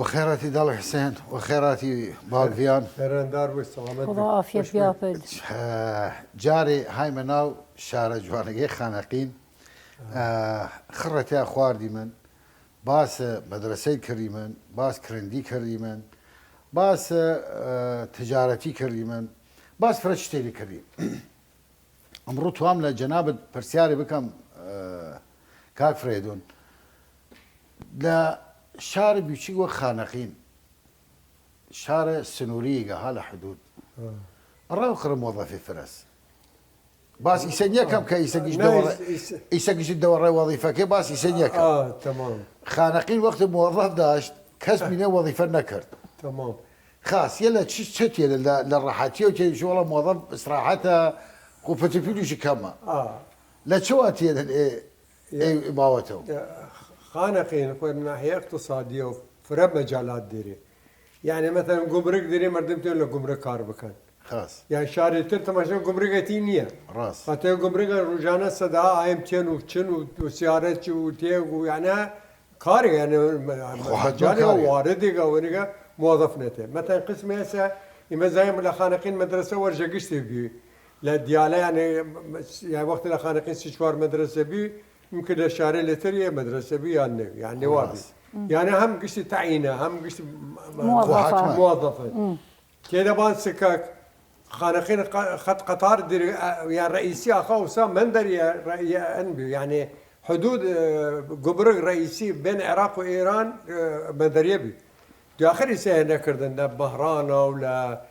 وخيراتي دال حسين وخيراتي بالفيان خيراندار والسلامت خدا عافيت بيابد جاري هاي مناو شارع جوانقي خانقين خرتي اخوار ديمن باس مدرسي كريمن باس كرندي كريمن باس تجارتي كريمن باس فرشتي كريم امرو توام لجناب برسياري بكم كاك فريدون لا شارع بيشي وخانقين شارع سنورية هلا حدود الرأي خر موظفي فرس باس يسنيا كم كي يسجش دور يسجش الدور وظيفة كي باس يسنيا كم تمام خانقين وقت موظف داشت كسب من وظيفة نكر تمام خاص يلا تشت يلا للراحتي وتي شو والله موظف استراحته وفتفيلوش كما لا شو اتي اي باوته خانقين من ناحية اقتصادية وفي مجالات ديري يعني مثلا جمرك ديري مردمتين ولا جمرك كاربكان خلاص يعني شاري تلت ماشين جمرك تينية راس حتى جمرك رجعنا صدا عام تين وتشن وسيارات وتيغ يعني كاري يعني مجالي واردي ونيجا موظف نته مثلا قسم هسه إما زي من الخانقين مدرسة ورجع قشتي بي لا ديالة يعني وقت الخانقين سشوار مدرسة بي يمكن الشارع اللي مدرسة بي يعني واضح يعني هم قشتي تعيينه هم قشتي موظفة كذا بان سكاك خانقين خط قطار دير يعني رئيسي اخوسا مندر يا انبي يعني حدود جبرك رئيسي بين العراق وايران مندريه بي دي اخر سنه كردنا بهرانه ولا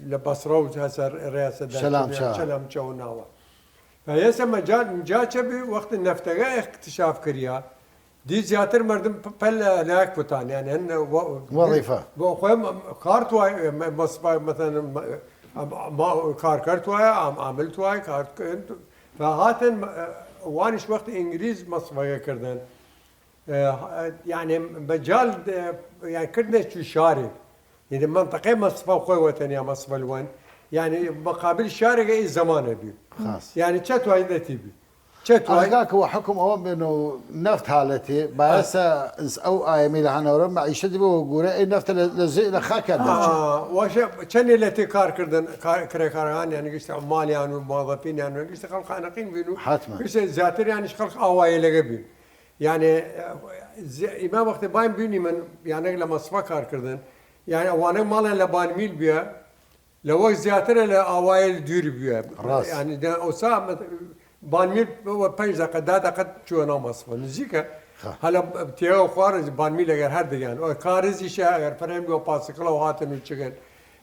لا بصره هسه رئاسه سلام شاوناوا فهسه مجال جا وقت النفتقه اكتشاف كريا دي زياتر مردم بل هناك بتان يعني هن وظيفه كارت واي مثلا ما كارت واي عملت واي كارت فهاتن وانش وقت انجليز مصفى كردن يعني مجال يعني كردنا شو شارع يعني منطقه مصفى خوي وطنيه مصفى الوان يعني مقابل شارع اي زمان بي خاص يعني تشات واي تبي هذاك هو حكم أوام إنه نفط حالتي بس أو أيامي لهنا ورم معيشة دي بقول إيه نفط لزق لخاك واش كان اللي تكار كردن كركاران يعني قشت عمال يعني موظفين يعني قشت خلق خانقين بينو حتما قشت زاتر يعني خلق أوايل قبل يعني إمام وقت باين بيني من يعني لما صفكار كردن يعني وانا مالا لبان ميل بيا لو زاتر لأوايل دير بيا يعني ده أسام بانميل پنج دقیقه 10 دقیقه چونا مصفى نزیکه هلا بتيو خارج بانميل اگر هر دیگان او کارزی شه اگر فرهم بو پاسکلا و هاتن چگن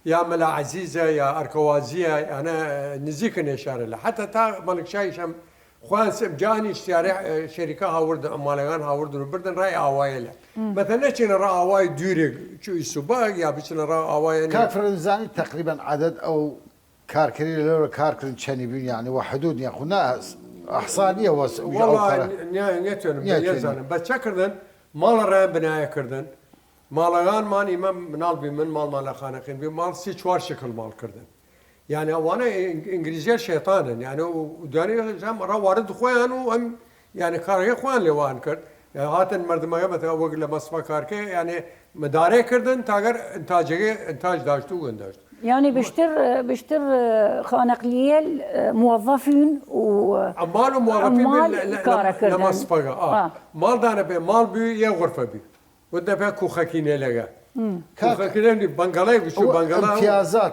یا ملا عزیزه یا ارکوازیه انا نزیک نشاره له حتى تا ملك شاي شم خوان جاني اشتياري شركه هاورد مالغان هاورد بردن راي اوایل مثلا چن را اوای دوري چو الصبح يا بچن را اوای كافر زاني تقريبا عدد او كاركري لو كاركرين تشانيبين يعني وحدود ياخذنا احصائيه والله نيتون يزان بس شكرن مال راه بنايه كردن مالغان ماني منال من مال خانقين بمال سي چوار شكل مال كردن يعني وانا انجليزيه شيطانا يعني وداني زعما راه وارد خوان وهم يعني كاري خوان لوان كرد يعني هاتن مردمه مثلا وقل مصفى كاركي يعني مداري كردن تاجر انتاج داشتو ونداشت يعني بيشتر خانقلية موظفين عمال وموظفين لما صفقة مال دانا بي مال بي يا غرفة بي ودا بها كوخاكينة لغا كوخاكينة بنغلاي وشو بنغلاي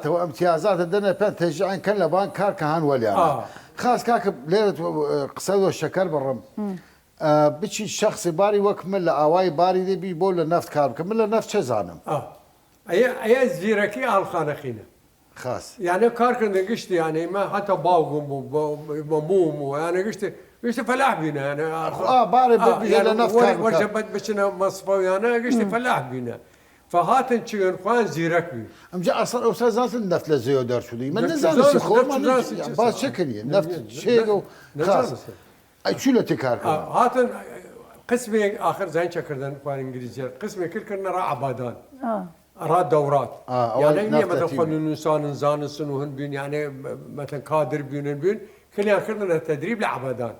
امتيازات دنا بان تشجعين كان لبان كار كهان وليانا خاص كاك ليلة قصيدو الشكر برم بتشي الشخص باري وكمل اواي باري دي بيبول نفط كار كمل نفط شزانم اي زيركي على الخانقينه خاص يعني كاركن قشتي يعني ما حتى باوغم وموم يعني قشتي فلاح بينا يعني باري بيجي نفط كار ورجبت بشنا مصفى يعني قشتي فلاح بينا فهاتن تشين خوان زيرك بي امجا اصلا استاذ زاز النفط لزيو دار شو دي من نزال سخور ما باز شكل نفط شيء خاص اي شو اللي تكارك هاتن قسمي اخر زين شكردن خوان انجليزي قسمي كل كنا را عبادان أراد دورات يعني هي مثلا فنون إنسان زانسن وهن بين يعني مثلا كادر بين كل ياخذنا تدريب لعبادان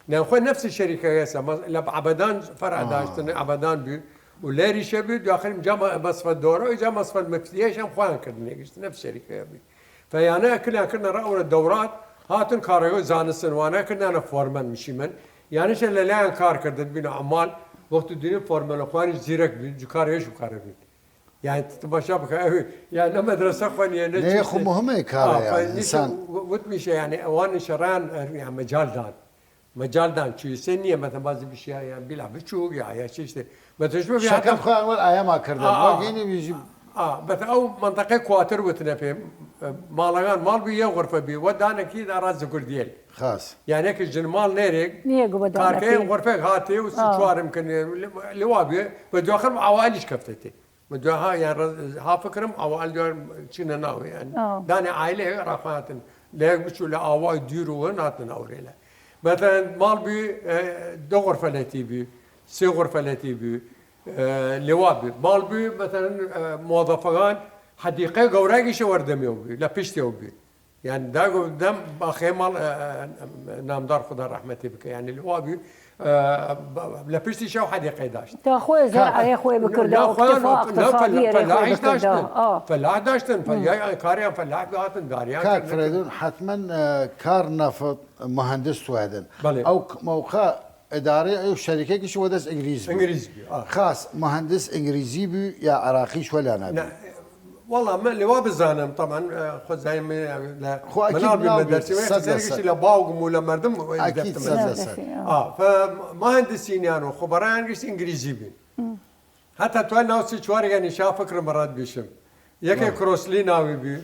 نخوي نفس الشركه هسه عبدان فرع داشتن عبدان بي وليري شبي داخل جا مصفى الدوره وجا مصفى المفتيش هم خوان كدني نفس الشركه بي فيانا كنا راونا الدورات هاتن كاريو زانسن وانا كنا انا فورمان مشي من يعني شل لا كار كردت بين عمال وقت الدنيا فورمان اخواني زيرك بجكار ايش وكار يعني تبقى شابك يعني مدرسه خواني ليه خو مهمه كار يعني انسان وتمشي يعني وانا شران يعني مجال دان شو سنيه مثلا بعض الاشياء يعني بيلعب بتشوق يعني شيء مثلا شوف شكل خوان ولا ايام ما كردن واجيني بيجي بس او منطقه كواتر وتنفهم مالغان مال بي غرفه بي ودانا اكيد اراز كرديل خاص يعني هيك الجنمال نيرك نيجو بدانا كاركي غرفه هاتي وسوار يمكن لوابي بدو اخر عوائلش كفتتي بدو ها يعني ها فكرم عوائل شنو ناوي يعني داني عائله رافات لا بشو لا عوائل ديروا هنا اوريلا مثلا مال بي دو غرفه لتي بي سي غرفه لتي بي لوابي مال بي مثلا موظفان حديقه قوراقي شو وردم يوبي لا بيشتي يوبي يعني دا دم اخي مال نامدار خدا رحمتي بك يعني لوابي لا بيشتي شو حديقه داشت تا اخوي زرع يا اخوي بكردا فلاح داشتن فلاح داشتن فيا كاريا فلاح داشتن داريا كاك فريدون حتما كار نفط مهندس سويدن او موقع اداري او شركه كي شو داس انجليزي خاص مهندس انجليزي بي يا عراقيش ولا انا والله ما اللي وابزانم طبعا خذ زي ما خو اكيد مدرسه لا باوغم ولا مردم اكيد فمهندسين يعني خبراء انجليزي بي حتى تو ناس شوارع يعني شاف فكر مرات بيشم ياك كروسلي ناوي بي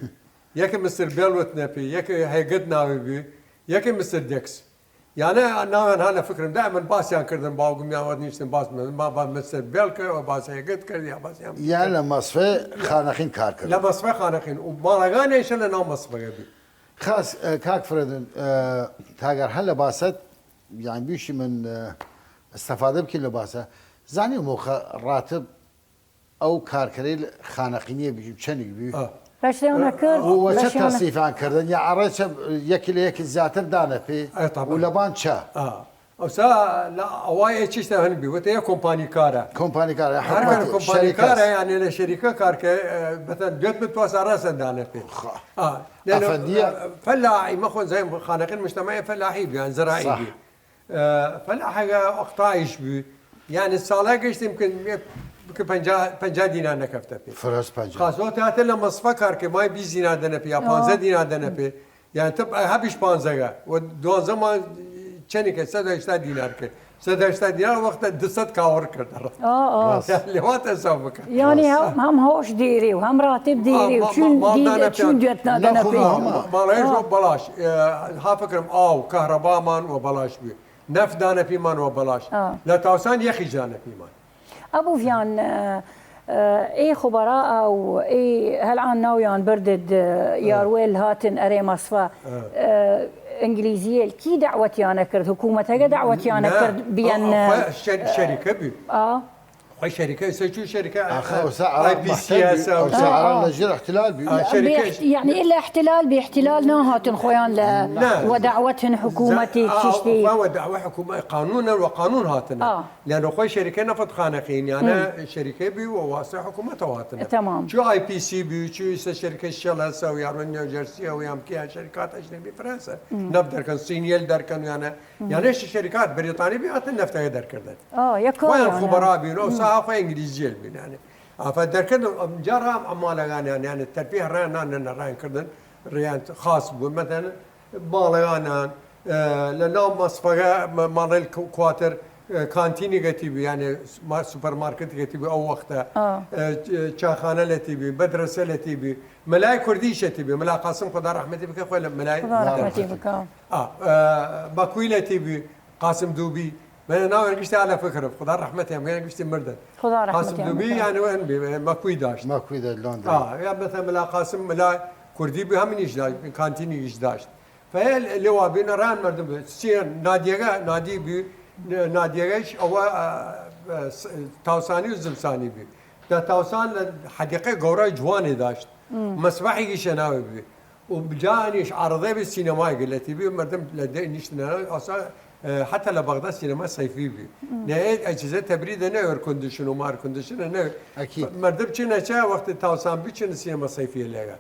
ياك مستر بيلوت نبي ياك هيجد ناوي بي ياك مستر ديكس يعني انا هلا فكر دائما باس يعني كردن باوغم يا ودنيش باس ما مستر بيلك او باس هيجد كرد يا باس يعني لما صفي خانقين كار كرد لما صفي خانقين وبالغاني ايش انا نوم صفي بي خاص كاك فريدن تاجر هلا باست يعني بيشي من استفاده بكل باسه زاني موخه راتب او كاركريل خانقينيه بيجي بشنق بي باش انا كرد هو شت تصيف عن كردن يا عرش يكل يك الزاتر دانا في ولبان شا او سا لا اواي تشيش هن بي وتي كومباني كارا كومباني كارا يعني الشركه كارك مثلا دوت متوسع راسا دانا في لانه فلاحي ما زي خانقين مجتمعيه فلاحي يعني زراعي فلاح اقطاعيش بي يعني الصالاقش يمكن 50 دينار نكفته في فرس 50 خاص وقت هات لما مصفى كارك ما 20 دينار دنا في 15 دينار دنا في يعني تبقى هبش 15 ودون زمان چنك 180 دينار كه 180 دينار وقت دست كاور کرد اللي هو تصوبك يعني هم هوش ديري وهم راتب ديري وشون جتنا دنا في ما بلاش ها فكرم كهرباء مان وبلاش بي نفط دانا في مان وبلاش لا توسان يخي جانا في مان ابو فيان اي خبراء او اي هل عن ناويان بردد يارويل هاتن اري مصفى انجليزيه كي دعوتي انا كرد حكومتها دعوتي انا كرد بين شركه بي خوي شركه سجل شركه اي بي سياسه وسعر لجر احتلال يعني الا احتلال باحتلال ناهات خويان ودعوتهن حكومتي تشتي ودعوه حكومه قانونا وقانون هاتنا لانه خوي شركه نفط خانقين يعني شركه بي وواسع حكومتها هاتنا تمام شو اي بي سي بي شو شركه شلس او يعني نيوجيرسي او يمكن شركات اجنبيه فرنسا نبدر كان صينيل در كان يعني ايش الشركات بريطانيه بيعطي النفط يقدر كردن يا خبراء بينو صح انجليزي يعني فدر كردن جرى عمال يعني الترفيه ران ران كردن ريان خاص مثلا مالغان لانه مصفى مال الكواتر كانتيني قتيبي يعني سوبر ماركت قتيبي او وقتها شاخانه لتيبي مدرسه لتيبي ملاي كرديش تيبي ملا قاسم خدا رحمتي بك اخوي ملاي رحمتي بك باكوي لتيبي قاسم دوبي من ناوي قشتي على فكره خدا رحمتي هم قشتي مرده خدا رحمتي قاسم دوبي يعني وين بي ماكوي داشت ماكوي لندن يعني مثلا ملا قاسم ملا كردي بي هم نيش داشت كانتيني يش داشت فهي اللي هو بين ران مردم سين نادي بي ناديش او توساني وزمساني بي ده توسان حديقه قوره جواني داشت مسبحي شناوي بي وبجانيش عرضه بالسينما قلت بي مردم لدي نشنا اصلا حتى لبغداد سينما صيفي بي نهاية أجهزة تبريد أنا إير كونديشن ومار كونديشن أنا أكيد. مردب كنا شا وقت التوسان بيشن سينما صيفية لقى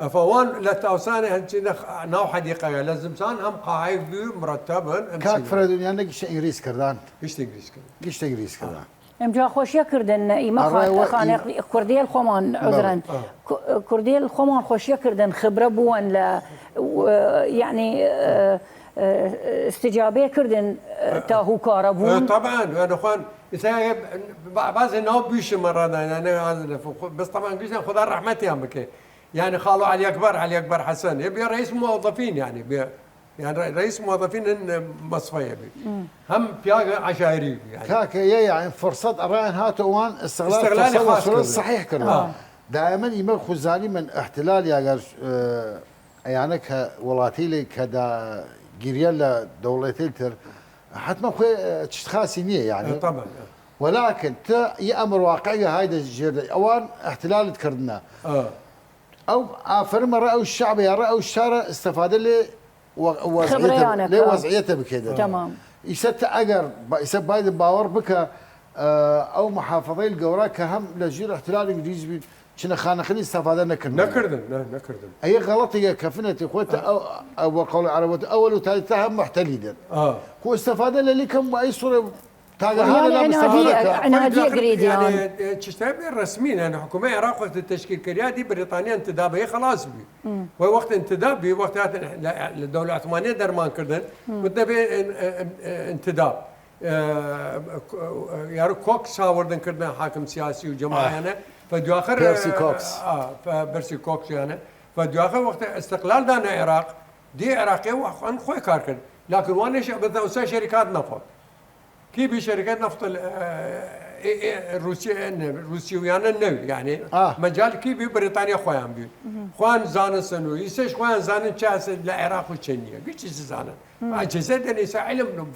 فوان للتوسان هنشنا نوع حديقة لازم سان هم قاعد بي مرتبا كاك فرادون يعني قشت إنجليز كردان إيش تنجليز كده قشت إنجليز كردان امجا خوشیا کردن ایما خانق کردی الخمان عذرا کردی الخمان خوشیا کردن خبره بوان ل يعني استجابه كردن تاهو كاربون طبعا انا اخوان بعض النواب بيش مرة يعني بس طبعا قلت خذ رحمتي يا مكي يعني خالو علي اكبر حسن يبي رئيس موظفين يعني رئيس موظفين مصفية هم بياقة عشائري يعني كاك يعني فرصة أرائن هاتو وان استغلالي خاص كردن صحيح كردن دائما يمر خزاني من احتلال يا يعني كولاتي لي كدا جريلا دولتي تر حتما خوي تشخاصي نية يعني طبعا ولكن يأمر واقعية هايدا الجير اوان احتلال كردنا او افر مرة او الشعب يرى او الشارع استفاد لي وضعيته بكذا تمام يست اجر يسب بايدن باور بك او محافظي الجوراء كهم لجير احتلال انجليزي شنو خانقين استفاده نكردن اي غلط هي كفنت اخوته او قول العرب اول وثالث هم محتلين كو استفاده اللي كم اي صوره انا هدي اريد يعني تشتغل الرسميين يعني حكومه العراق وقت التشكيل كريادي بريطانيا انتدابيه خلاص بي وقت انتدابي وقت الدوله العثمانيه درمان كردن مدبي انتداب يعني كوكس هاوردن كردن حاكم سياسي وجماعه يعني فدواخر بيرسي كوكس فبيرسي كوكس يعني فدواخر وقت استقلال دانا العراق دي عراقيه وان خوي كاركن لكن وانا مثلا شركات نفط كيف شركات نفط الروسيويان النووي يعني مجال كيف بريطانيا خوان بي خوان زان سنو يسش خوان زان تشاس العراق وتشنيا قلت زان اجهزه نسا علم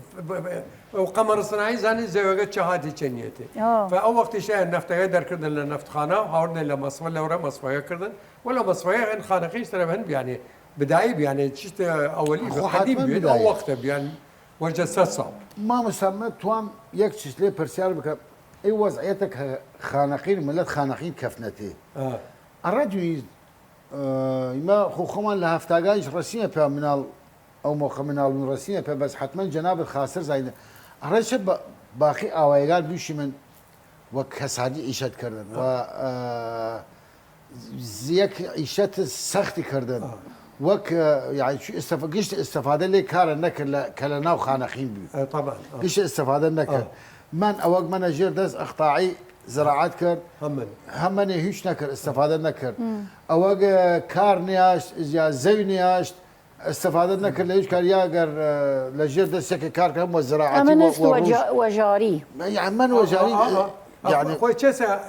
وقمر صناعي زان زوجة شهاده تشنيتي فاول وقت شيء النفط يقدر كردن للنفط خانه وهورنا لمصفى ولا مصفى كردن ولا مصفى ان خانقين ترى يعني بدايب يعني شفت اولي قديم او وقت يعني وجسد صعب ما مسمى توام يكتشف لي برسيار بك اي وضعيتك خانقين ملت خانقين كفنتي الرجل ما خو خمان لها افتاقايش رسيمه بها منال او موقع منال رسيمه بها بس حتما جناب الخاسر زايد الرجل باقي اوائل بيشي من وكسادي عيشت كردن و زيك عيشت سختي كردن وك يعني شو استفاده لي كار نكر كلنا وخانقين بي طبعا ايش استفاده نكر من اوق مناجر دز اقطاعي زراعات كر همن هيش نكر استفاده نكر اوق كار نياش يا زي نياش استفاده نكر ليش كار ياقر لجير دز كار كم وزراعتي وجاري يعني من وجاري يعني خوي تشسا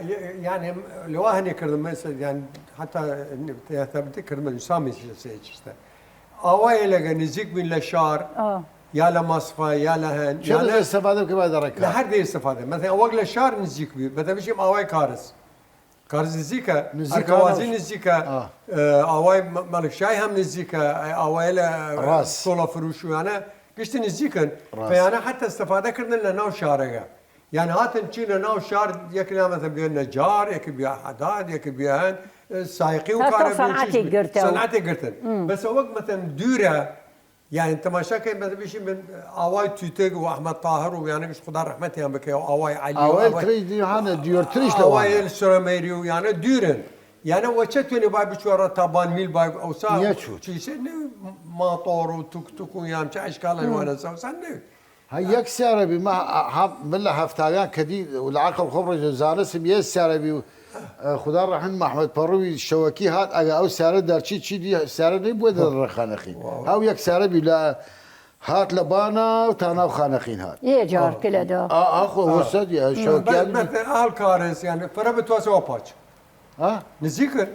يعني لواهني كردم مثلا يعني حتى ثبت كردم سامي شيء اوائل نزيك من لشار يا لمصفى يا لهن شو الاستفاده كما درك لحد الاستفاده مثلا اول لشار نزيك بي مثلا بيجي اواي كارز نزيكا الكوازين نزيكا اواي ملك شاي هم نزيكا اوائل صولا فروش يعني قشت نزيكا فانا حتى استفاده كردن لنا شارقه يعني هاتن تشينا ناو شار يكنا مثلا بيا نجار يك بيا حداد يك بيا سايقي وكان صنعتي قرتن بس وقت مثلا دوره يعني انت ما شاكي مثلا بيشي من اواي توتيق واحمد طاهر ويعني مش خدا رحمتي هم بك اواي علي اواي تريش دي هانا ديور تريش اواي السرميريو يعني دورن يعني وشتوني باي بشوره طبان ميل باي او سا شي ماطور وتوك توك ويام اشكال وانا سوسن هيك سعربي ما ملا هفتاغان كدي والعقل خبر جزارس بيس سعربي خدا رحم احمد باروي الشوكي هات او سعر درشي تشي دي سعر دي بود الخانقين هاو يك سعربي لا هات لبانا وتانا خانقين هات يجار كلا دا اخو وسد يا شوكي مثلا الكارس يعني فربت واسو باج نزيك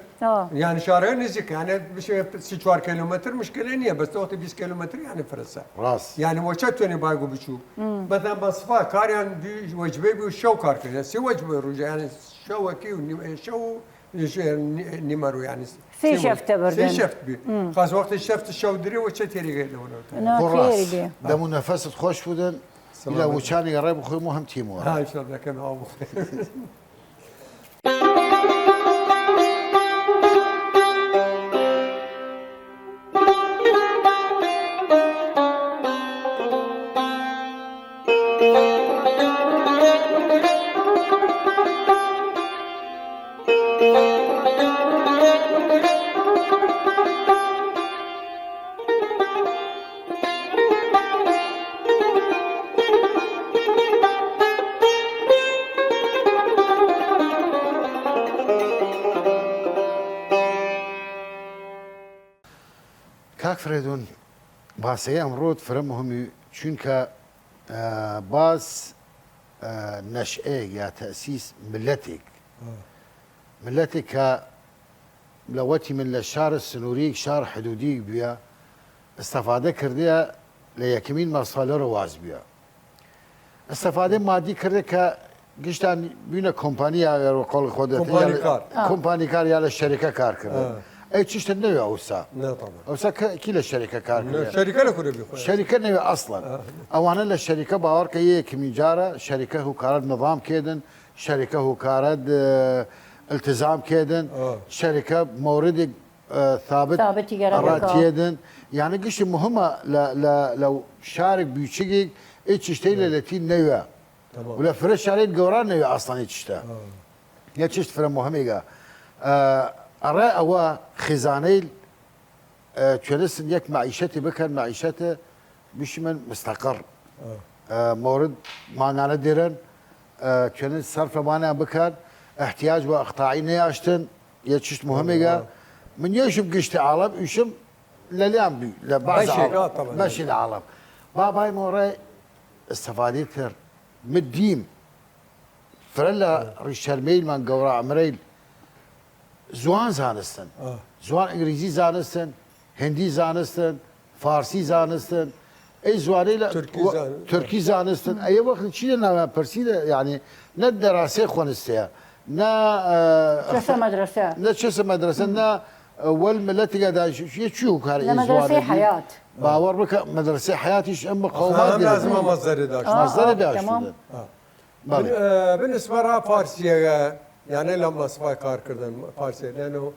يعني شارع نزيك يعني مش 6 كيلومتر مشكله نيه بس توقت 20 كيلومتر يعني فرصه راس يعني وشتوني بايقو بشو مثلا بصفا كار يعني دي وجبي بشو كار كده سي وجبي رجع يعني شو كي شو ايش نمرو يعني سي شفت بردن. سي شفت بي خاص وقت شفت الشودري وش تيري لو انا كراس خير دي دمو نفس خوش بودن الى وشاني قريب اخوي مهم تيمور ها ان شاء الله كان ابو كاك فريدون باسي امرود فرمهم چونك باس نشأة يا تأسيس ملتك لوتي من الشار السنوريك شار حدوديك بيا استفادة كردية ليكمين مصالة رواز بيا استفادة مادي كردية قشتان بينا كومبانيا وقال خودتي كومباني كار يا الشركة كار كردية اي تشتري نوي اوسا لا طبعا اوسا كلا الشركه كار الشركه لك بيخوي شركه نوي اصلا او انا الشركه باور كي كميجاره شركه هو كارد نظام كيدن شركه هو كارد التزام كيدن شركه مورد ثابت راتيدن يعني قش مهمه لو شارك بيشيك ايش تشتري لتين نوي ولا فرش عليه قوران نوي اصلا تشتا يا تشت فرم مهمه أرى أو خزانيل تشلسن يك معيشتي بكر معيشته مش من مستقر مورد ما نديرن تشلس صرف مانا بكر احتياج واقطاعي نياشتن يتشت مهمة من يشوف قشت عالم يشم لليام بي لبعض عالم ماشي العالم باباي موري استفاديتر مديم فرلا ريشارميل من قورا عمريل زوان زانستن زوان انگلیزی زانستن هندی زانستن فارسی زانستن ای زوانی ترکی زانستن ای وقت چی نه پرسیده یعنی نه دراسه خونسته نه چه مدرسه نه والملت قاعد شو كار مدرسه حياه باور بك مدرسه حياتي اما قومات لازم مصدر داش تمام بالنسبه لها فارسيه يعني لما صفاي كار كردن فارسي لانه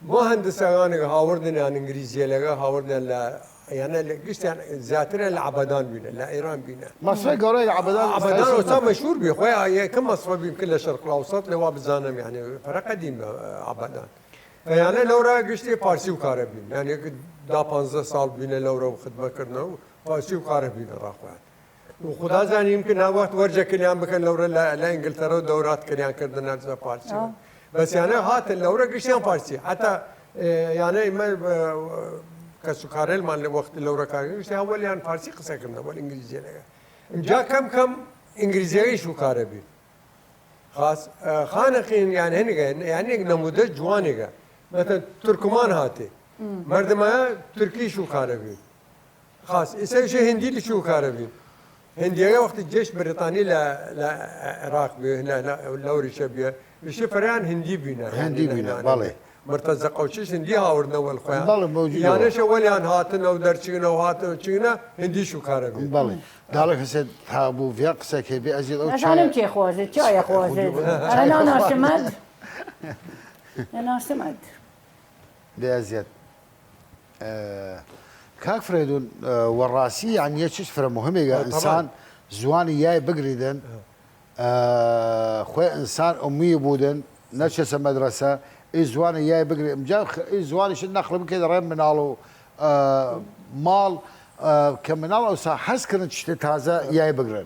مهندسة يعني هاوردن يعني انجليزيه لغا هاوردن يعني قشت يعني زاتر العبدان بينا لا ايران بينا مصفى قراي عبدان وصار مشهور بيه خويا كم مصفى بين كل الشرق الاوسط لو بزانم يعني فرق قديم عبدان فيعني لو را قشتي فارسي وكاربين يعني دا 15 سال بينا لو را خدمه كرنا فارسي وكاربين راخوات وخدا زاني يمكن ها وقت ورجع كليان بكن لورا لا انجلترا ودورات كليان كردنا على فارسي بس يعني هات اللورا قشيان فارسي حتى يعني ما كسكارل مال وقت اللورا كان قشي اول يعني فارسي قصه كنا ولا انجليزي جا كم انجليزي شو كاربي خاص خانقين يعني هنا يعني نموذج جوانيغا مثلا تركمان هاتي مردما تركي شو كاربي خاص يسوي شيء هندي شو كاربي هندية وقت الجيش بريطاني العراق لا لوري شبيه الشفران هندي بينا بالي مرتزقه وشيش هندي هاورنا والخوان بالي موجود يعني شو وليان هاتنا ودرشينا وهاتنا هندي شو كاربي بالي دالك هسه تابو في قصه كبي ازيد او شاي انا متي خوازه شاي خوازه انا سمد انا سمد دي ازيد كاك فريدون والراسي يعني يشش فرا مهمة انسان زواني جاي بقريدن خوي انسان امي بودن نشس مدرسه اي زواني جاي بقري مجا اي زواني شد نخل كذا ريم منالو مال كمنال او حس كنت شتت هذا جاي بقرن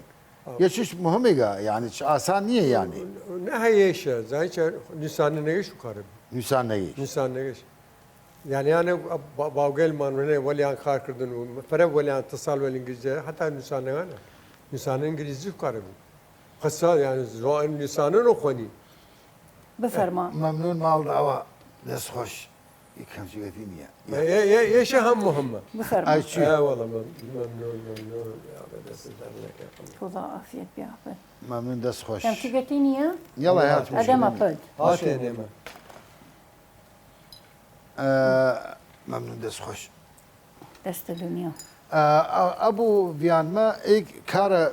يشش مهمة يعني آسان نية يعني نهايش زايش نسان نيش وكارب نسان نيش يعني انا باوغيل مان وليان خار كردن فرق وليان اتصال والانجليزي حتى نسان انجليزي كارب خاصة يعني زوان نسان نخوني بفرما ممنون مال دعوة ناس خوش يكم جواتينيا ايش اهم مهمة بفرما والله ممنون يا بدر لك خذ عافية بيعقل ممنون داس خوش كم تيجتينيا يلا هات ادم ابد هات يا نيمة ممنون دست خوش دست دنیا ابو ویان ما ایک کار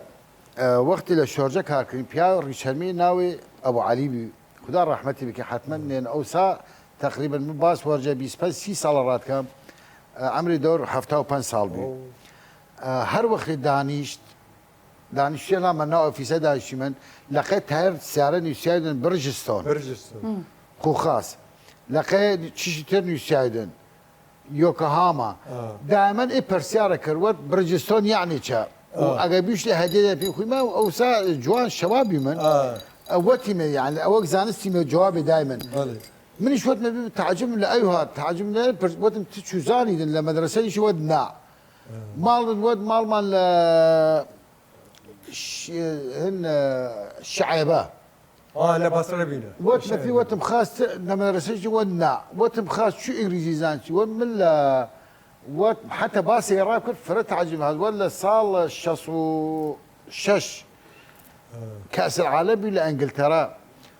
وقتی لشورجه کار کنیم پیا ریشرمی ناوی ابو علی بی خدا رحمتی بکی حتما نین اوسا تقریبا من باس ورجه 25 سال رات کم عمری دور 75 سال بی هر وقت دانشجویان من نا اوفیسه دانشجوی من لقيت هر سیاره نوسیدن برجستان خو خاص لقيت چیشتر نوسیدن يوكوهاما دائما اي برسيارة كروت برجستون يعني شا واقابيش له هديه في خويما او سا جوان شباب من اوتي يعني او زانستي من جوابي دائما من شوت ما تعجب لا ايها تعجب لا وتم تشوزاني لمدرسه شو ودنا مال هن الشعيبه لا بصر بينا وقت في وقت خاص لما رسيت ودنا وقت خاص شو انجليزي زانتي ومن وقت حتى باسي يراك فرت عجب هذا ولا صال شش كاس العالم لانجلترا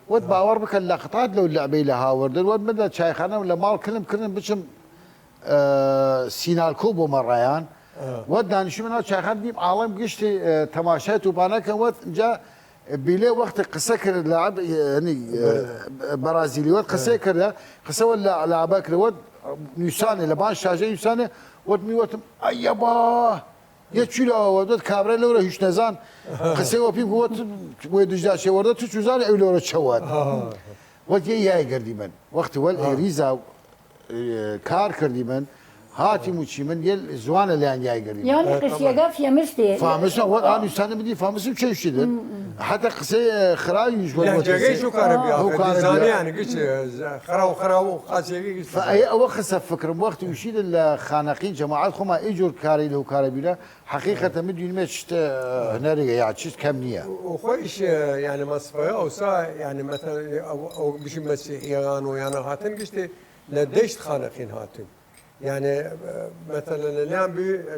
وقت باور بك اللقطات لو اللعبه لها ورد وقت مدى شايخنا ولا مال كلهم بشم سينال كوبو مريان وداني شو من شايخان ديم عالم قشتي تماشات وبانك وقت جاء بيلي وقت قصة كر لاعب يعني برازيلي وقت قصة كر قصة ولا لاعبك وقت نيساني لبان شاجي نيساني وقت ميوتم أيبا يتشيلا وقت كابرين لورا هيش نزان قصة وبيم وقت ويدجدا شيء وقت تشوزان أو لورا تشوات وقت يهاي قردي من وقت والإغريزة كار كردي من هاتي موشي من يل زوانه اللي عندي قريب يعني قصيقة في مستي فامسنا وقت انا سنه بدي فامسنا شيء شدن حتى قصي خرايج ولا جاي شو كاربيا هو زاني يعني قش خراو قاسي فاي وقت فكر وقت يشيل الخانقين جماعات خما اجور كاري له كاربيلا حقيقه مدين مشت هناري يعني شيء كمنيه وخويش يعني مصفى او سا يعني مثلا او بش مسيحيان ويانا هاتن قشتي لديش خانقين هاتن يعني مثلا الان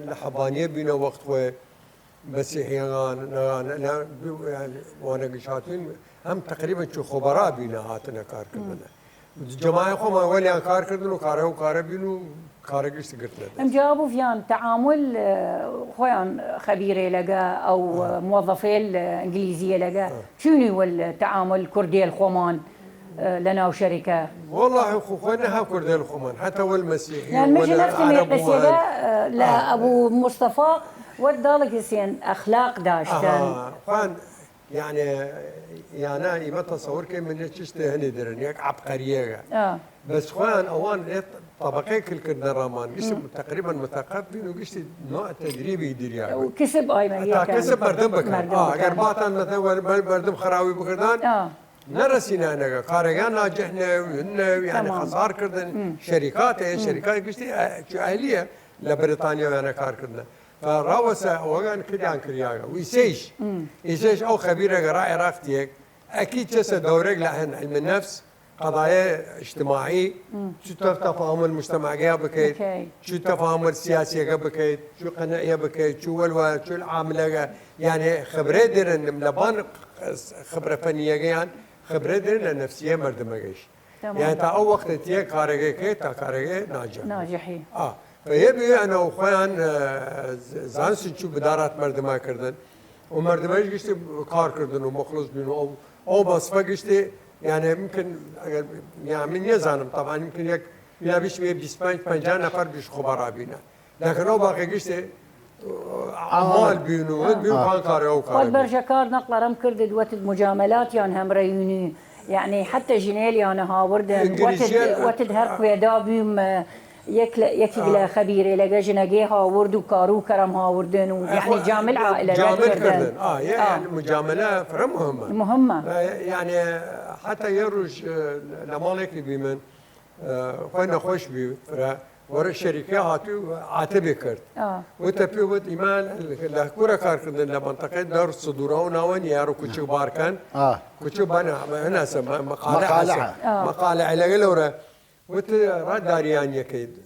الحبانيه بينا وقت و مسيحيان يعني وانا قشاتين هم تقريبا شو خبراء بينا هاتنا كار كردنا الجماعه خما ولا كار كردنا وكار بينو كار قشت قلت ام جاوبوا فيان تعامل خويا خبيره لقى او موظفي الانجليزيه لقى شنو التعامل الكردي الخومان لنا وشركه والله خونا كردي الخومان حتى والمسيحي يعني مش نفس القصيده لابو مصطفى ودالك حسين اخلاق داشتن خوان يعني ما تصور كي من تشتي هني درن ياك عبقريه بس خوان اوان طبقي كل كنا رامان قشت تقريبا مثقفين وقشت نوع تدريبي يدير يعني وكسب ايمن كسب مردم بكر قرباتا مثلا مردم خراوي بكردان نرسينا أنا كارجان ناجحنا يعني خسار كردن شركات قشتي أهلية لبريطانيا وأنا كار كردنا فراوسة وغان كريان كرياغا ويسيش أو خبيرة راعي رافتيك أكيد جسد دورك لهن علم النفس قضايا اجتماعي شو تفاهم المجتمع جا بكيت شو تفاهم السياسي جا بكيت شو قناعية بكيت شو العاملة يعني خبرة درن ملبان خبرة فنية جيان خبرة درنا نفسية مردم جيش يعني تا أو وقت تيجي كارجة كي تا كارجة ناجحين فيبي أنا وخوان زانسن شو بدارات مردم كردن ومردم جيش قشتي كار كردن ومخلص بينه أو بس فقشتي يعني يمكن يعني من يزانم طبعا يمكن يك يا بيش بيسبان 50 نفر بيش خبراء بينا لكن هو باقي قشتي عمال بينو كان كاري او كاري والبرجكار نقل رم كردد وقت مجاملات يعني هم ريوني يعني حتى جنيل يعني هاوردن وقت هر كويدا بيم يكي خبيره لقى جناجي هاورد وكارو كرم هاوردن ويعني جامل عائله كردن يعني مجامله فرا مهمه يعني حتى يرج لمالك بيمن خونا خوش بي ورا الشركه هاتو عاتبه كرد وتبي ود ايمان لكوره كار كردن لمنطقه دار صدوره ون يارو كوتشو باركان كوتشو بنا هنا مقالع على لورا وت راد داريان يكيد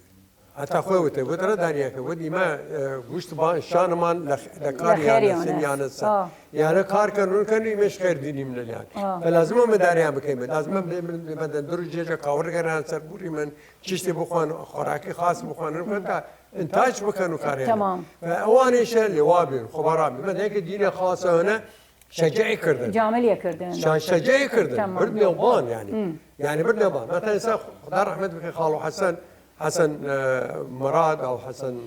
حتى خوته وترى دانيك ودي ما قشت بان شان مان لكاري يعني سنيان السا يعني كار كان مش خير ديني من اليان فلازم ما داري عم كيم لازم بدنا درجة كاور كان سربوري من تشتي بخوان خوراكي خاص بخوان فانت انتاج بكانوا كاري تمام فاواني شيء اللي وابين خبراء ما هيك ديني خاصه هنا شجعي كردن جاملية كردن شجعي كردن بردنا وبان يعني بردنا وبان مثلا انسان خدا رحمة بك خالو حسن مراد او حسن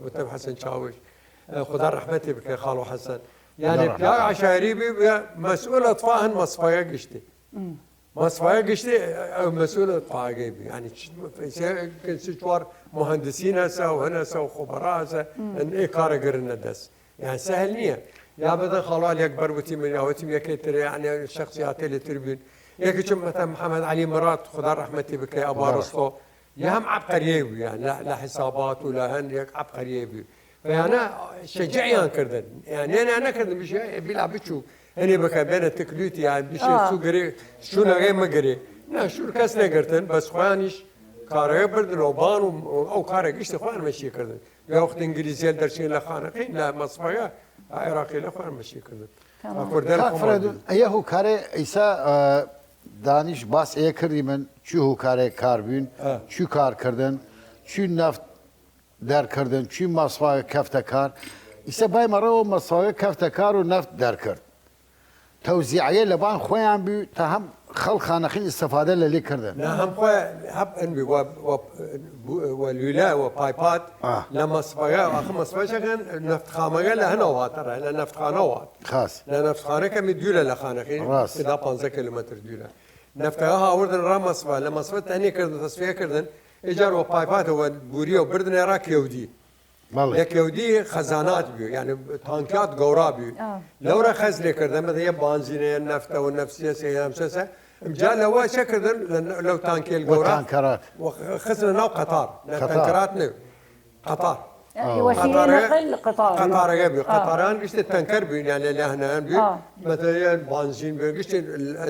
متم حسن شاوش خدا رحمتي بك خالو حسن يعني بيا عشائري مسؤول اطفاء مصفايا قشتي مصفايا قشتي مسؤول اطفاء جيبي يعني كنسوار مهندسين هسه وهنا هسه وخبراء هسه ان اي كار قرنا دس يعني سهل نيه يا بدن خلال يكبر وتي من وتي يكتر يعني الشخصيات اللي تربين ياك مثلا محمد علي مراد خدا رحمتي بك ابو ارسطو يا هم عبقريوي يعني لا حسابات ولا هن ياك عبقريوي فانا شجعيان كردن يعني انا كردن مش بيلعب بتشو هني بك بين التكليتي يعني بشي سو غري شو غير ما غري لا شو كاس نقرتن بس خوانيش كاره بردن وبان او كاره قشت خوان ماشي كردن يا وقت انجليزي درسين لخانقين لا مصفايا عراقي لخوان ماشي كردن كاك فردون ايه كاره ايسا دانش باس ايه کردی من چو کاره کار بین چو کار کردن چو نفت در کردن چو مصفای کفت کار ایسا بای مرا و مصفای کفت کار و نفت در کرد توزیعیه لبان خویان بی تا هم خلق خانقین استفاده للی کردن لا هم خويا هب انبي والولاء وبايبات لما صفايا اخ مصفايا كان نفت خامه لا هنا واتر لا نفت خانه وات خاص لا نفت خانه كم دوله لخانقين راس كذا 15 كيلومتر دوله نفتها وردن رامصفا لما صفت هني كردن تصفيه كردن اجار وبايبات وبوريو بردن عراق يهودي لك يهودي خزانات بيو يعني تانكات قورا بيو لو را خزنه كردن مثلا بنزين النفط والنفسيه سيام سسه مجال لو شكردن لو تانكي القورا تانكرات خزنه نو قطار تانكرات نو قطار وسيله نقل قطار يبي قطاران قشت التنكر بين يعني اللي هنا بي مثلا بنزين بي قشت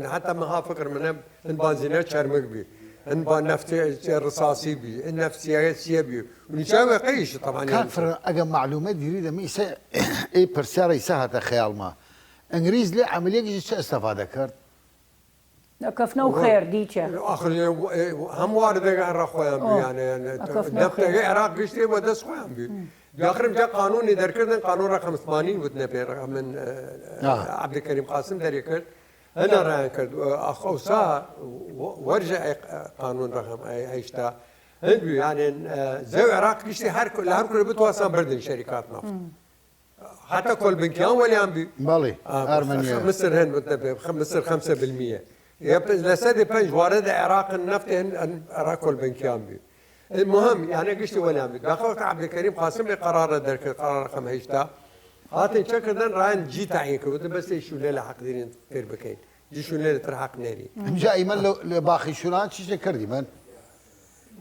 حتى ما ها فكر من البنزينات شرمك بي النفط الرصاصي بي النفط سياسي بي ونشاوي قيش طبعا كان فرن اجا معلومات جديده ميسا اي برساره يساها خيال ما انجليز لي عمليه جيش استفاده كرت كفنا وخير ديتشا اخر هم وارد قهر خويا يعني نفط العراق قشتي ودس خويا بي باخر جاء قانون يدير كردن قانون رقم 80 وتنبي من عبد الكريم قاسم داري كرد انا راه كرد اخو سا ورجع قانون رقم ايشتا يعني زي العراق قشتي هر كل بتواصل بردن شركات نفط حتى كل بنكيان ولا عم بي بالي ارمنيا مصر هن مصر 5% لسدي بنج وارد العراق النفط العراق كل بنكيان بي المهم يعني قشتي ولا بي دخلت عبد الكريم قاسم لي قرار درك قرار رقم هيشتا هاتن شكرا راين جي تعينك بس شو ليله حق ديرين تير بكين جي شو ليله ترحق ناري جاي من لو باقي شو شو كردي من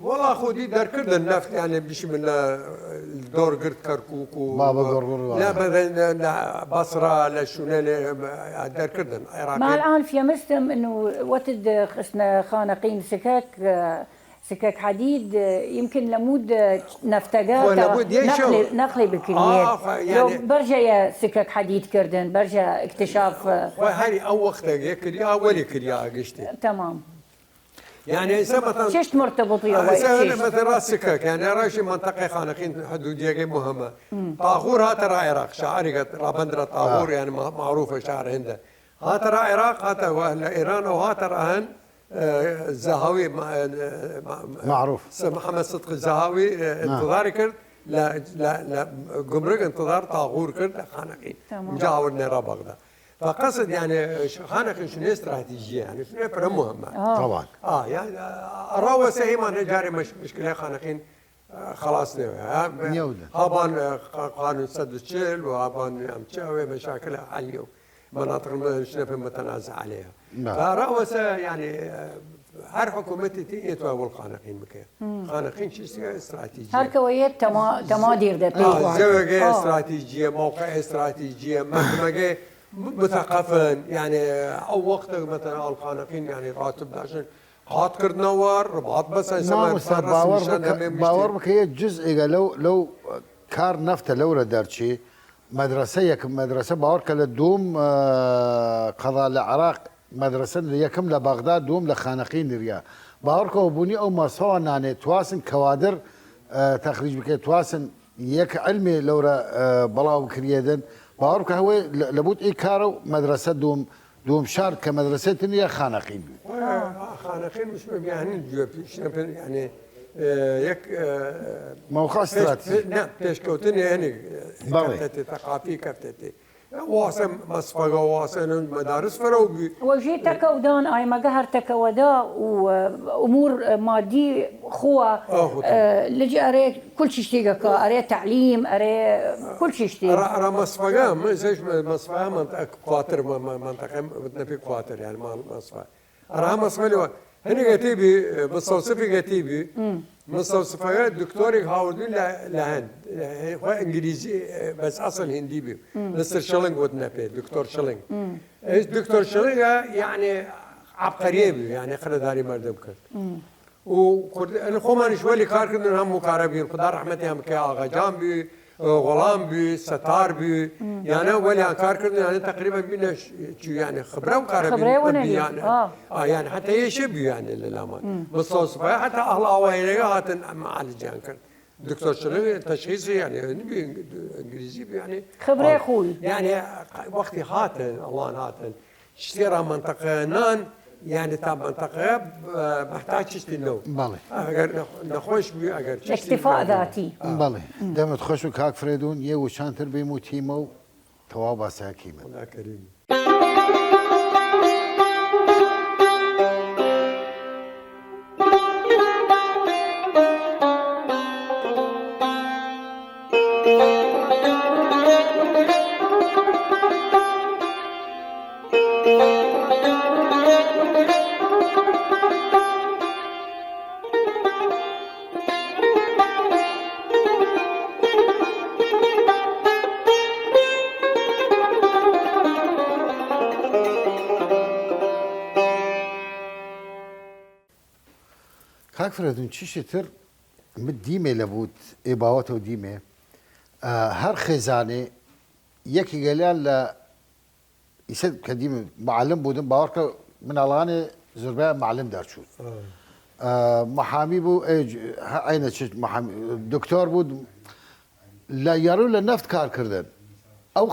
والله خودي دار كرد النفط يعني بسم الله الدور قرد كركوك بابا قرقر لا مثلا بصره لا شو دار كرد العراق مع الان في مسلم انه وتد خصنا خانقين سكك حديد يمكن لمود نفتقات نقلي بالكليات يعني برجع يا سكك حديد كردن برجع اكتشاف هاي او وقت كريا اولي كريا قشتي تمام يعني مثلا شفت مرتبطيه مثلا راس سكك يعني راشي منطقه خانقين حدوديه مهمه طاغور ها ترى عراق شاعري رابندرة طاغور يعني معروفه شعر هنده ها ترى عراق ها ترى ايران وها ترى هن الزهاوي معروف محمد صدق الزهاوي انتظاري كرد لا قمرق انتظار طاغور كرد خانقين مجاورنا را بغداد فقصد يعني خانقين شنو استراتيجيه يعني شنو فرق مهمه طبعا يعني الروسه هي ما جاري مشكله خانقين خلاص هابان قانون سد الشيل وهابان امشاوي مشاكلها عليو مناطق شنو متنازع عليها فروسه يعني هر حكومتي تيتوا والخانقين مكان خانقين شيء استراتيجيه هر كويت تمادير ده زوجة استراتيجيه موقع استراتيجيه مثقفا يعني او وقت مثلا الخانقين يعني راتب عشان قات كردنا وار رباط بس ما باور بك هي جزء لو كار نفته لو ردرشي مدرسة باور كلا دوم قضاء العراق مدرسة يكم لبغداد دوم لخانقين ريا باور كوبوني او مصوا ناني تواسن كوادر تخريج بك تواسن يك علمي لو بلاو كريدن باور هو لابد اي كارو مدرسة دوم شار كمدرسة تنيا خانقين خانقين مش يعني يعني يك موقع استراتيجي نعم تشكوتني يعني كفتتي ثقافي كفتتي واسم مصفقة واسم مدارس فروبي وجيتك ودان اي ما قهرتك ودا وامور مادي خوا لجي اري كل شيء اشتيقك اري تعليم اري كل شيء اشتيق ارى مصفقة ما زيش مصفقة منطقة قواتر منطقة نبي قواتر يعني مصفقة ارى مصفقة هني كتيبي مستوصفي كتيبي مستوصفات دكتوري هاوردين لهند هو انجليزي بس اصل هندي بي مستر شيلينج ودنا بي دكتور شيلينج دكتور شيلينج يعني عبقريه بي يعني خرداري مردم كرد و خمان شوالي كار كردن هم مقاربين خدا رحمتي هم كي آغا جان بي غلام بي ستار بي يعني ولي كار كردن يعني تقريبا بينا يعني خبره وقاربين يعني يعني حتى يشبه يعني للامان مستوصفه حتى اهل اوائل هاتن معالجان كرد دكتور شلوي تشخيصي يعني نبي انجليزي يعني خبره خوي يعني وقتي هاتن الله هاتن اشترى منطقه نان يعني تاع منطقه محتاج تشتي النوم بالي اگر نخوش بي اگر اكتفاء ذاتي بالي دائما تخشوا كاك فريدون يو شانتر بيمو تيمو توابا ساكيمه الله كريم كاك فريدون تشيشتر مديمه لبوت اباوته ديمه هر خزانه يكي قالان لا يسد كديم معلم بودن باوركا من الغاني زربا معلم دارشوت محامي بو اين محامي دكتور بود لا يرو لنفت كار كردن او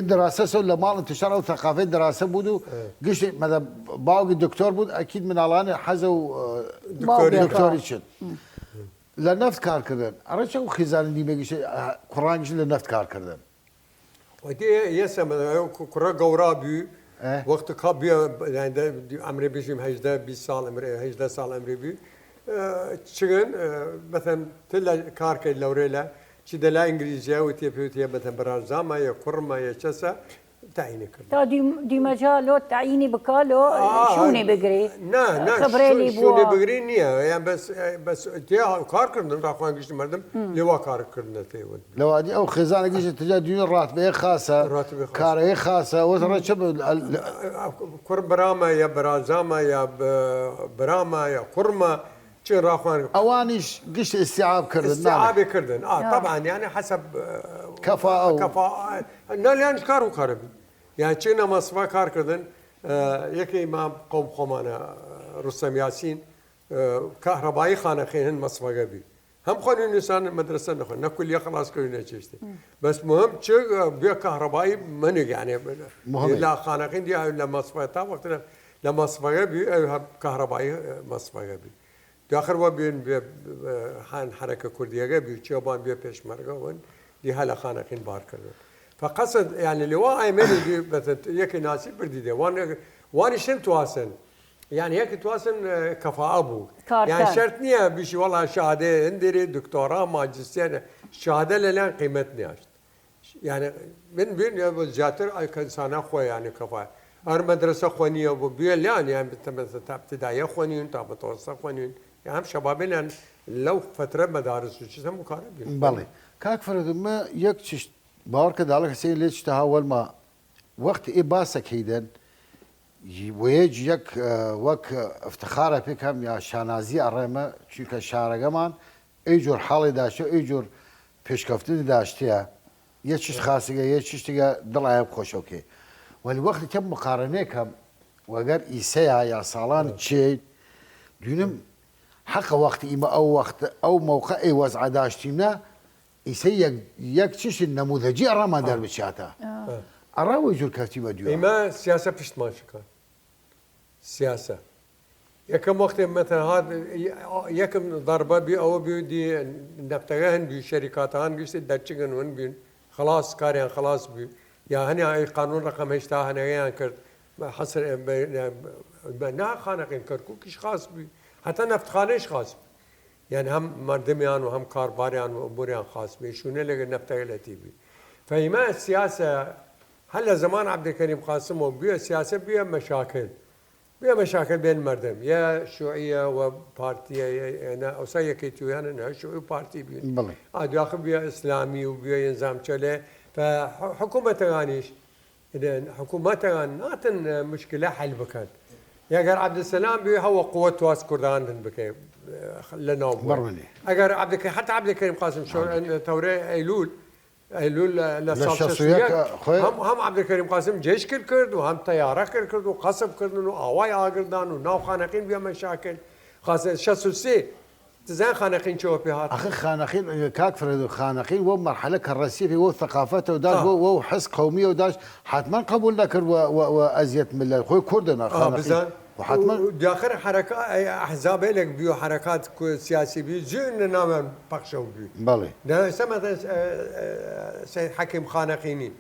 دراسه سو لمال انتشار او ثقافه دراسه بودو قش مثلا باوي دكتور بود اكيد من الغاني حزو دكتور يشد لنفت كار كردن ارشو خزان دي ميجي قران لنفت كار كردن ودي يسمى كرة قورابي وقت كابي يعني عمري بيجيم هجدا 20 سال عمري هجدا سال عمري بي تشغن مثلا تلا كاركي لوريلا شي دلا انجليزيه وتيبيوتيا مثلا برازاما يا كرما يا شسا تعيني كرد تا دي مجالو تعيني بكالو شوني بقري خبريلي شوني بقري نيا يعني بس تيا كار كردن راخوان قشت مردم لوا كار كردن تيود لو هذه او خزانه قشت تجا ديون راتبه خاصه كاره خاصه وترى شب كر براما يا برازاما يا براما يا كرما شي راخوان اوانيش قشت استيعاب كردن استيعاب كردن طبعا يعني حسب كفاءه ناليان كارو كاربي يعني چنا مصفا كار كردن يكي امام قوم خمانه رستم ياسين كهربائي خانقين مصفا قبي هم خلوا الانسان مدرسه نخل نكل يخلص كلنا تشتي بس مهم چه بيا كهربائي من يعني لا خانقين دي لا مصفا تا وقتنا لا مصفا قبي كهربائي مصفا قبي داخل وبين حان حركه كرديه قبي چوبان بيا پشمرگه ون دي هلا خانقين بار كردن فقصد يعني لواء ايمن دي مثلا يكي ناسي بردي دي وان شن تواسن يعني هيك تواسن كفاءة ابو يعني شرط نية بشي والله شهادة اندري دكتوراه ماجستير شهادة للان قيمتني عشت يعني من بين يا جاتر اي انسان اخوه يعني كفاءة ار مدرسة خوانية وبيل يعني مثلا ابتدائية خوانيين تاع متوسط خوانيين يعني شبابنا لو فترة مدارس وش اسمه مقاربين بالي كاك فرد ما يكتش باور كذلك سي ليش تهاول ما وقت إباسك هيدن ويجي يك وك افتخاره بكم يا شانازي الرمى چونك شارقمان ايجور حالي داشته ايجور پیشکفتی داشته یه چیز خاصی یه چیز دیگه دلعیب خوشو که ولی وقتی که مقارنه کم و اگر ایسه یا سالان چی دونم حق وقتی ایما او وقت او موقع ای وضع داشتیمنا ایسه یک چیز نموذجی ارما در بچاتا اراوی جور کفتی و دیو إما سياسة بشتمان شكان سياسة يكم وقت مثلا هذا يكم ضربة بي أو بي دي نفتقهن بي شركاتهن بيست دتشجن ون بي خلاص كاريان خلاص بي يا هني أي قانون رقم هشتا هني يعني كرت حصر نا خانقين كركو كيش خاص بي حتى نفت خانيش خاص بي يعني هم مردميان وهم كارباريان وأموريان خاص بي شو نلقى نفتقلتي بي فهما السياسة هلا زمان عبد الكريم قاسم وبيا سياسة بيا مشاكل بين المردم يا شيوعية وبارتية أنا أوصي كيتو أنا شيوعي بارتي بين بلي عاد ياخذ بيا إسلامي وبيا نظام شله فحكومة غانيش إذا حكومة غان ناتن مشكلة حل بكان يا غير عبد السلام بيا هو قوة واس كردان بكي لنا برمني أجر عبد الكريم حتى عبد الكريم قاسم شو توري أيلول للشخصيات هم عبد الكريم قاسم جيش كرد وهم طياره كرد وقصب كرد واواي اقردان وناو خانقين بها مشاكل خاصه شاسوسي تزين خانقين شو بهات اخي خانقين كاك فريد خانقين ومرحله كالرسيفي وثقافته وداش وحس قوميه وداش حتما قبول لكر وازيت من خوي كردنا خانقين وحتما داخل حركات احزاب لك بيو حركات سياسيه بيو زين نام بقشو بيو بلي ده مثلا سيد حكيم خانقيني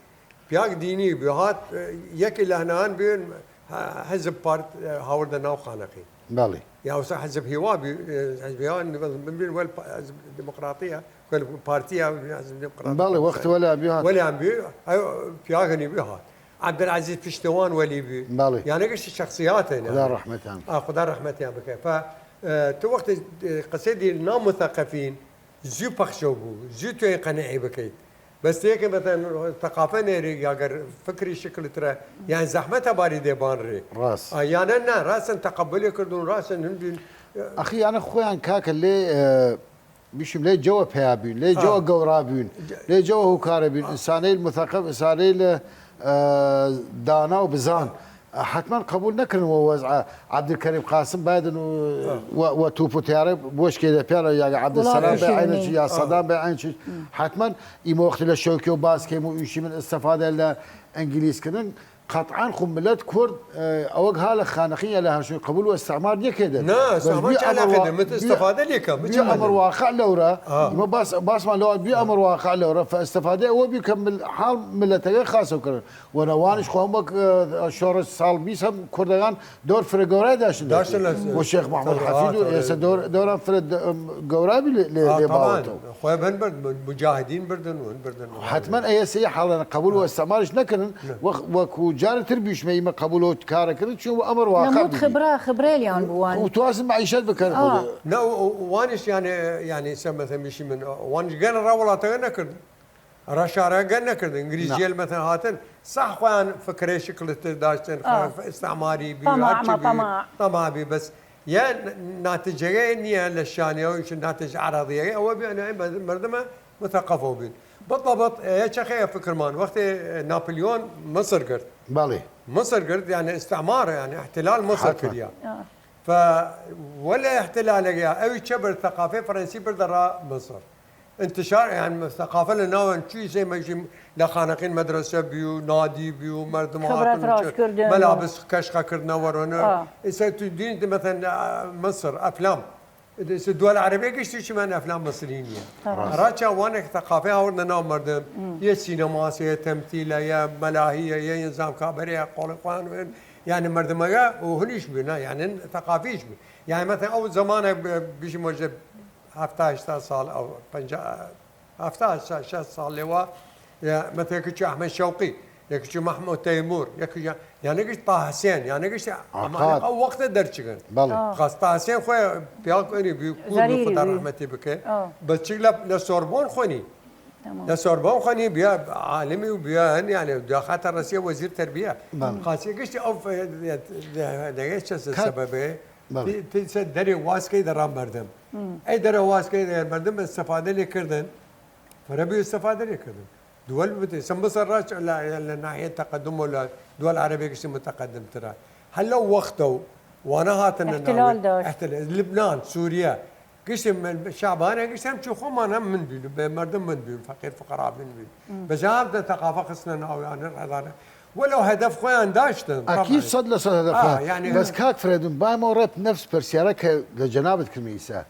بياك ديني بيهات يك لهنان بين حزب بارت هاورد ناو خانقين بلي يا وسا حزب هوابي حزب هوان من وين حزب الديمقراطيه ولا بارتيه حزب الديمقراطيه بلي وقت ولا بيهات ولا بيو بياغني بيهات عبد العزيز بشتوان ولي بي بلي يعني قش شخصيات يعني خدا رحمتهم خدا رحمتهم بك تو وقت قصيدي نام مثقفين زيو بخشوبو زيو تو قناعي بكيت بس هيك مثلا ثقافه نيري ياغر فكري شكل ترى يعني زحمتها باري ديبان ري راس يعني انا راسا تقبلي كردون راسا هندين اخي انا خويا كاك اللي بيشم ليه جوا بيابين ليه جوا قورابين ليه جوا هوكاربين انساني المثقف انساني دانا وبزان حتما قبول نكرن ووزع عبد الكريم قاسم بعد انه وتوفو تياري بوش كذا بيرا يا عبد السلام بعينك يا صدام بعينك حتما يمو وقت للشوكي وباسكي مو يشي من استفاده الا انجليز كذا قطعا خملت كرد اوق هاله خانقيه لها شو قبول واستعمار دي كده لا استعمار كده مت استفاده لك امر واقع لورا ما باس ما لو بامر واقع لورا فاستفاده هو بيكمل حال ملته خاصه كره وانا وانش خومك شهر سال بيسم كردغان دور فرغورا داشن والشيخ محمد حفيد دور فرد غورابي طبعا خويا بن مجاهدين بردن حتما اي سي حال قبول واستعمار نكن وكو جار تربيش ما قبولوا كاره كذا شو امر واقع نموت خبره اليوم بوان وتواصل معيشات بكر لا وانش يعني سمى ثمشي من وانش قال راولا تغنى كرد رشارة قلنا كرد انجليزيه مثلا هاتن صح خوان فكري شكل داشتن استعماري بي طمع بي بس يا ناتجه نيه للشانيه وش ناتج عرضيه او بي مردمه مثقفوا بين بالضبط يا شيخ فكر مان وقت نابليون مصر قرد بالي مصر قرد يعني استعمار يعني احتلال مصر كريا ف ولا احتلال يا او شبر ثقافه فرنسي بردرا مصر انتشار يعني الثقافه لنا شيء زي ما يجي لخانقين مدرسه بيو نادي بيو مردمات ملابس كشخه كردنا ورونا اذا تدين مثلا مصر افلام الدول العربية قشتي شمان أفلام مصرية راتشا وانك ثقافة هورنا نوم مردم يا سينما يا تمثيل يا ملاهية يا نظام كابري يا قولقان يعني مردم وهنيش بنا يعني ثقافيش بنا يعني مثلا أول زمان بيجي موجب 17 سال أو 17 سال لوا مثلا كتشو أحمد شوقي يكشو محمود تيمور يكشو يعني قلت طه حسين يعني قلت او وقت درشكن خاص طه حسين خويا بياك اني بيكون خدا رحمتي بك بس شغله لسوربون خوني تمام. لا سوربون خاني بيا عالمي وبيا يعني داخلت الرئيسية وزير تربية نعم. خاصة قشت أو دقيقة السبب نعم. تسد دري واسكي درام مردم أي دري واسكي در مردم استفادة اللي كردن فربي استفادة اللي كردن دول سمبص الراج لا ناحية تقدم ولا دول عربية قشت متقدم ترى هل لو وقته وانا هاتنا احتلال داش. احتلال لبنان سوريا قسم شعبان قسم تشوفوا ما نم من بينو مردم من بينو فقير فقراء من بينو بس هذا ثقافه خصنا او يعني هذا ولو هدف خوان داشتن اكيد صد لصد هدفها يعني بس كاك فريدون باي مرات نفس برسيارك لجنابة كميسة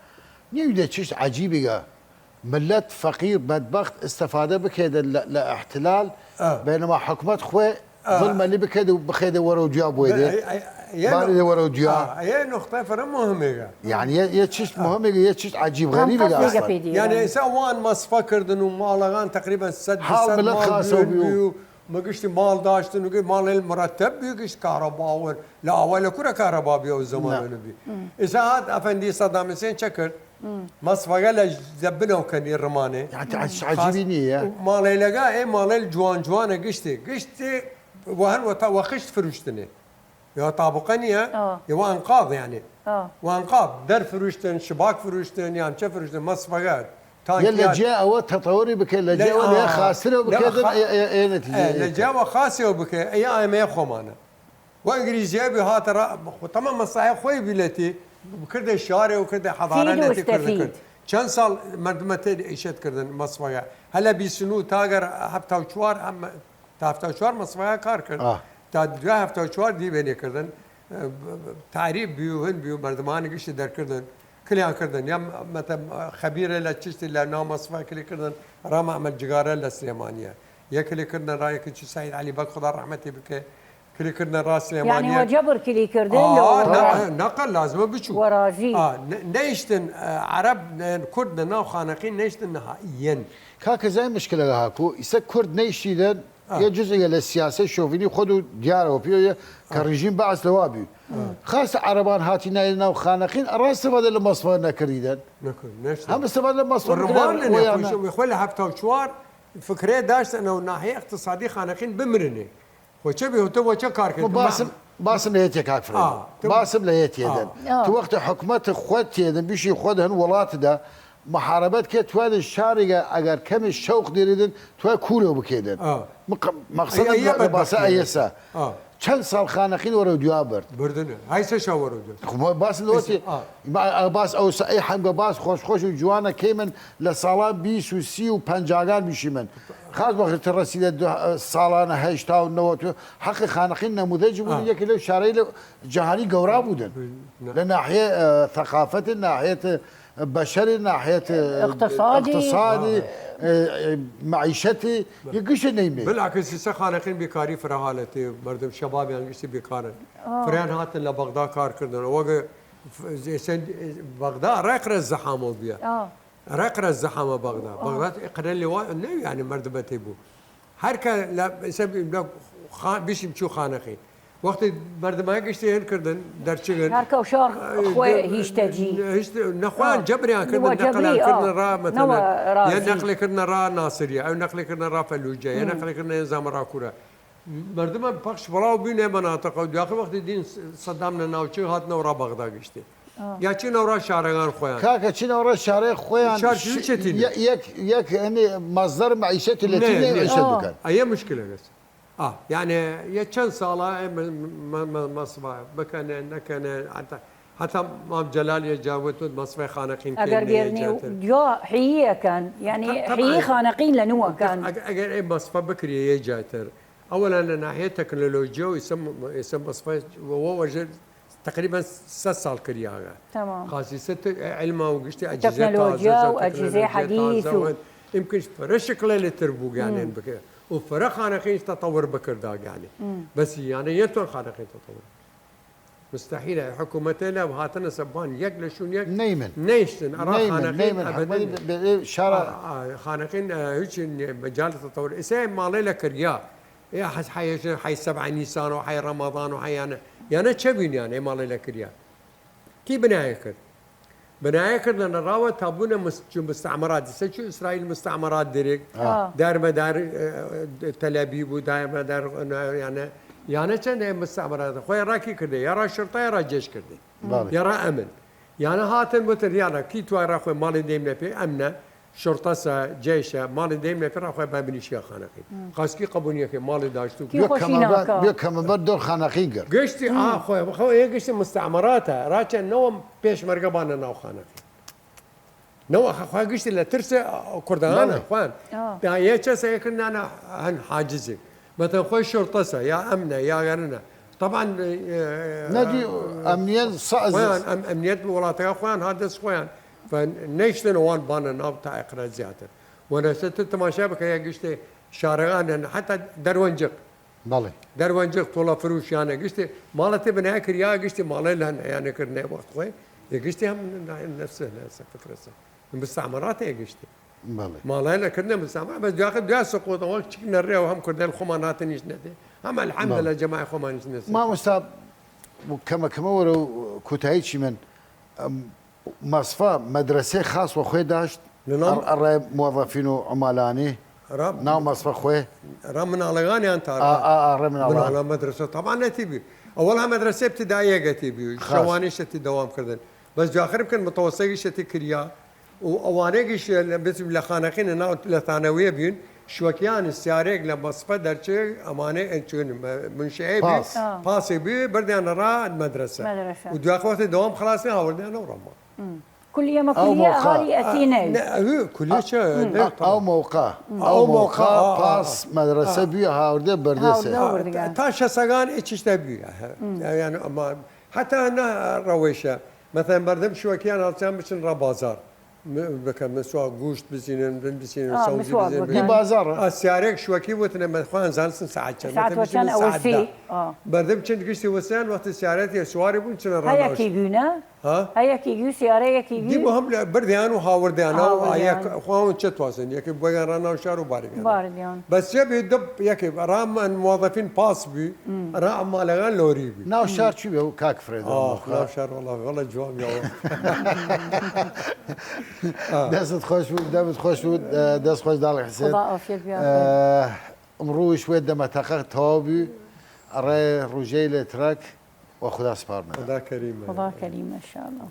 نيو تشيش عجيبة ملت فقير بدبخت استفاده بكذا لاحتلال بينما حكومة خوي ظلم اللي بكذا وبخذ ورا وجاب ويده بالي ورا وجاب هي نقطة فرق مهمة يعني يتشيش مهمة يتشيش عجيب غريبة اصلا يعني سوان مصفى كردن ومالغان تقريبا سد حال ملت خاصة بيو ما قشت مال داشتن وقشت مال المرتب بيقشت كهرباء لا ولا كره كهرباء بيو الزمان نبي إذا هاد أفندي صدام حسين شكر مصفى قال زبنه كان الرماني يعني عجيبيني يا مال لقى إيه مال الجوان قشتي وهن وخشت فروشتني يا طابقني يا وانقاض يعني وانقاض در فروشتن شباك فروشتن يعني شو فروشتن مصفى يلا جاء وتطوري بك يلا جاء ولا خاسره وبكذا اي نتيجه جاء وخاسره وبك اي ما يخومانا وانجليزيه بهاترا طبعا مصايب خوي بلتي بكرد الشارع وكرد حضاره التي كرد كان صار مردمتي ايشت كردن مصفى هلا بيسنو تاجر هفتاو شوار ام تافتاو شوار مصفى كار كرد تا دو هفتاو شوار دي بيني كردن تعريب بيوهن بيو مردمان قش در كردن كليان كردن يا متى خبيره لتشتي لنا مصفى كلي كردن رام عمل جغاره لسليمانيه يا كلي كردن رايك شي سعيد علي بك خضر رحمتي بك كلي كردن راس سليمانيه يعني وجبر كلي كردن نقل لازم بشو ورازي نيشتن عرب كرد ناو خانقين نيشتن نهائيا كاكا زي مشكله هاكو يسك كرد نيشتن يا جزء للسياسه شوفيني خذوا دياره وبيو كرجيم بعث لوابي خاصة عربان هاتينا لنا وخانقين راس استفاد المصفى كريدا هم استفاد المصفى الرمان شو يخلي حتى وشوار فكرة داشت انه ناحية اقتصادية خانقين بمرني وشبه تو كارك باسم ليتي كاك فريد باسم ليتي يدن تو وقت حكومة خوات يدن بيشي خودهن ولات ده محاربات كي تواد الشارقة اگر كم الشوق ديردن تو كولو بكيدن مقصد لباسا ايسا چند سال خانقين ورا جوابر بردن هاي شاور خو باس لوتي باس او اي حمقه باس خوش وجوانا كيمن لسالان 20 و 30 و 50 بيشمن خاص وقت الرسيد سالانه هشتا و 90 حق خانقين نموذج بودن يك له شارع جهاني قورا بودن لناحيه ثقافه ناحيه بشري ناحيه اقتصادي معيشتي يقش نيمي بالعكس هسه خانقين بكاري فرهالتي مردم شباب يعني قشتي بكارن فريان هاتن لبغداد كار كردن وقع بغداد رقر الزحامه بيا رقر الزحامه بغداد اقرا لي يعني مردمتي بو هركا لا سبب بيش يمشوا خانقين وقت مردم هاي قشتي هن كردن درشين هركا وشار خوي هيشتاجي نخوان جبري كردن نقل كردن را مثلا يا نقل كردن را ناصريه او نقل كردن را فلوجه يا نقل كردن نظام را كوره مردم بخش براو بين مناطق داخل وقت دين صدام ناوچه هات نورا بغداد قشتي يا چي نورا شارغان خويا كاكا چي نورا شارع خويا يك يعني مصدر معيشتي التي يشدك اي مشكله بس يعني يا كان صاله مصفى بكن نكن حتى مام جلال يجاوت مصفى خانقين اگر بيرني جو حيه كان يعني حيه خانقين لنوا كان اگر اي مصفى بكري يجاتر اولا ناحيه تكنولوجيا يسم مصفى وهو وجد تقريبا 6 سال كرياغا تمام خاصه علم وقشتي اجهزه تكنولوجيا واجهزه حديث يمكن فرشكله لتربو يعني بكره وفرق خانقين تطور بكرداق يعني بس يعني يتون خانقين تطور مستحيل حكومتنا وهاتنا سبان يقلشون نيمن نيشتن ارى خانقين ابدا شارع خانقين هيك مجال التطور اسي مالي لك ريا يا حي 7 نيسان وحي رمضان وحي انا يعني تشبين يعني مالي لك ريا كي بنايكر بنايه كردن راوه تابونا مستعمرات شو اسرائيل مستعمرات ديريك دار مدار تل ابيب ودار مدار يعني كان مستعمرات خويا راكي كردي يرى شرطه يرى جيش كردي بالي. يرى امن يعني هاتن متر يعني كي تو راخو مال ديم نبي امنه شرطه جيش مال ديم نبي راخو بابني شيخ خانقي قاسكي قبونيه كي مال داشتو بيو كما بدور خانقي قر قشتي خويا قشتي مستعمراتها راكن نوم بيش مرقبانا ناو خانقي نو خويا قشتي لا ترسى كردان اخوان يا تشا يكن انا هن حاجزي مثلا خوي شرطه يا امنه يا غيرنا طبعا نادي امنيه خوان امنيه ولايات خوان هذا خوان فنيشتن وان بان ناو تاع اقرا زياده وانا ست تماشا بك يا قشتي شارعان حتى درونجق بالي درونجق طولا فروش يعني قشتي مالتي بناء كريا قشتي مالي لهن يعني كرنا وقت خوي قشتي هم نفسه فكرته المستعمرات يا قشتي بالي مالينا كرنا مستعمرات بس داخل دا سقوط اول شكنا الريا وهم كرنا الخمانات نشنتي هم الحمد لله جماعه خمان نشنتي ما مستاب كما ورو كوتايتشي من مصفى مدرسه خاص وخوي داشت الرأي موظفين وعمالاني رب ناو مصفى خوي رمنا على غاني انت رمنا من الله على مدرسه طبعا لا تبي اولها مدرسه ابتدائيه تبي شواني شتي دوام كردن بس جو اخر يمكن متوسطي شتي كريا واوانيش بس لخانقين ناو لثانويه بين شوكيان السياريق لما صفى درجه امانه انشون من شيء بي باس بي بردان را المدرسه ودو اخواتي دوام خلاص هاوردي انا ورما كل يوم اهالي اتينا كل شيء او موقع باس مدرسه بيها هاورده بردسه تاشا ساغان اتش تبي يعني اما حتى انا رويشه مثلا بردم شوكيان هالتام بشن را بازار بكم مسوا گوشت بزینن بزینن سوزی بزینن بی بازار السيارك شوكي وتنا مثلا زالسن ساعات وكان اول شيء بردم چند گشتي وسان وقت السيارات يا سواري بون چن رانا هيا كيجونا هيا كيجو سياره كيجو دي مهم برديان وهاورديان هيا خوان چتواسن يك بغان رانا شارو بارديان بس يبي دب يك رام الموظفين باس بي رام مالغان لوري بي ناو شار شو بيو كاك فريد ناو شار والله غلط جواب يا دست خوش بود دست خوش بود دست خوش دال حسين خدا عافيت بيا امرو شويه دم تحقق توابي ري رجيل ترك وخدا سبارنا خدا كريم خدا كريم ان شاء الله